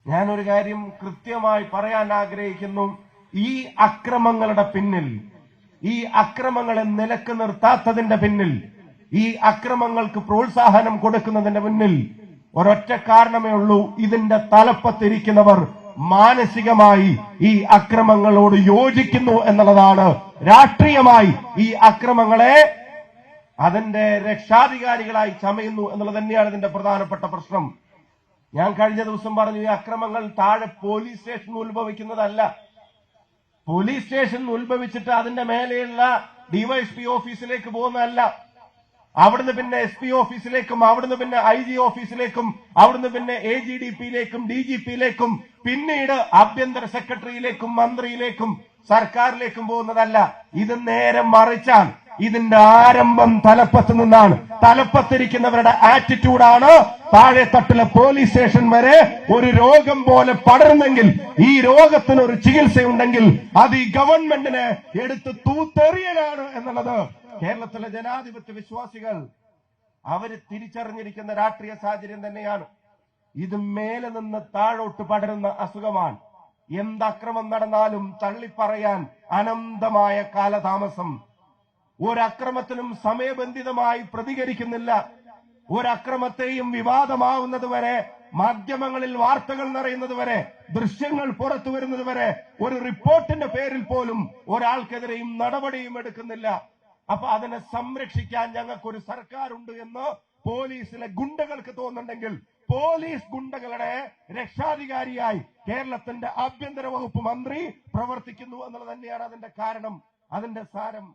ഞാനൊരു കാര്യം കൃത്യമായി പറയാൻ ആഗ്രഹിക്കുന്നു. ഈ അക്രമങ്ങളുടെ പിന്നിൽ, ഈ അക്രമങ്ങളെ നിലക്ക് നിർത്താത്തതിന്റെ പിന്നിൽ, ഈ അക്രമങ്ങൾക്ക് പ്രോത്സാഹനം കൊടുക്കുന്നതിന്റെ പിന്നിൽ ഒരൊറ്റ കാരണമേ ഉള്ളൂ. ഇതിന്റെ തലപ്പത്തിരിക്കുന്നവർ മാനസികമായി ഈ അക്രമങ്ങളോട് യോജിക്കുന്നു എന്നുള്ളതാണ്. രാഷ്ട്രീയമായി ഈ അക്രമങ്ങളെ അതിന്റെ രക്ഷാധികാരികളായി ചമയുന്നു എന്നുള്ളത് തന്നെയാണ് ഇതിന്റെ പ്രധാനപ്പെട്ട പ്രശ്നം. ഞാൻ കഴിഞ്ഞ ദിവസം പറഞ്ഞു, ഈ അക്രമങ്ങൾ താഴെ പോലീസ് സ്റ്റേഷൻ ഉത്ഭവിക്കുന്നതല്ല. പോലീസ് സ്റ്റേഷൻ ഉത്ഭവിച്ചിട്ട് അതിന്റെ മേലെയുള്ള ഡിവൈഎസ്പി ഓഫീസിലേക്ക് പോകുന്നതല്ല. അവിടുന്ന് പിന്നെ SP ഓഫീസിലേക്കും, അവിടുന്ന് പിന്നെ IG ഓഫീസിലേക്കും, അവിടുന്ന് പിന്നെ AGDPയിലേക്കും DGPയിലേക്കും, പിന്നീട് ആഭ്യന്തര സെക്രട്ടറിയിലേക്കും മന്ത്രിയിലേക്കും സർക്കാരിലേക്കും പോകുന്നതല്ല. ഇത് നേരെ മറിച്ചാണ്. ഇതിന്റെ ആരംഭം തലപ്പത്ത് നിന്നാണ്. തലപ്പത്തിരിക്കുന്നവരുടെ ആറ്റിറ്റ്യൂഡാണ് താഴെ തട്ടിലെ പോലീസ് സ്റ്റേഷൻ വരെ ഒരു രോഗം പോലെ പടരുന്നെങ്കിൽ, ഈ രോഗത്തിന് ഒരു ചികിത്സയുണ്ടെങ്കിൽ അത് ഈ ഗവൺമെന്റിനെ എടുത്ത് തൂത്തെറിയലാണ് എന്നുള്ളത് കേരളത്തിലെ ജനാധിപത്യ വിശ്വാസികൾ അവര് തിരിച്ചറിഞ്ഞിരിക്കുന്ന രാഷ്ട്രീയ സാഹചര്യം തന്നെയാണ്. ഇത് മേലെ നിന്ന് താഴോട്ട് പടരുന്ന അസുഖമാണ്. എന്തക്രമം നടന്നാലും തള്ളിപ്പറയാൻ അനന്തമായ കാലതാമസം. ഒരക്രമത്തിനും സമയബന്ധിതമായി പ്രതികരിക്കുന്നില്ല. ഒരക്രമത്തെയും വിവാദമാവുന്നതുവരെ, മാധ്യമങ്ങളിൽ വാർത്തകൾ നിറയുന്നതുവരെ, ദൃശ്യങ്ങൾ പുറത്തു വരുന്നതുവരെ ഒരു റിപ്പോർട്ടിന്റെ പേരിൽ പോലും ഒരാൾക്കെതിരെയും നടപടിയും എടുക്കുന്നില്ല. അപ്പൊ അതിനെ സംരക്ഷിക്കാൻ ഞങ്ങൾക്കൊരു സർക്കാരുണ്ട് എന്ന് പോലീസിലെ ഗുണ്ടകൾക്ക് തോന്നുന്നുണ്ടെങ്കിൽ, പോലീസ് ഗുണ്ടകളുടെ രക്ഷാധികാരിയായി കേരളത്തിന്റെ ആഭ്യന്തര വകുപ്പ് മന്ത്രി പ്രവർത്തിക്കുന്നു എന്നുള്ളത് തന്നെയാണ് അതിന്റെ കാരണം, അതിന്റെ സാരം.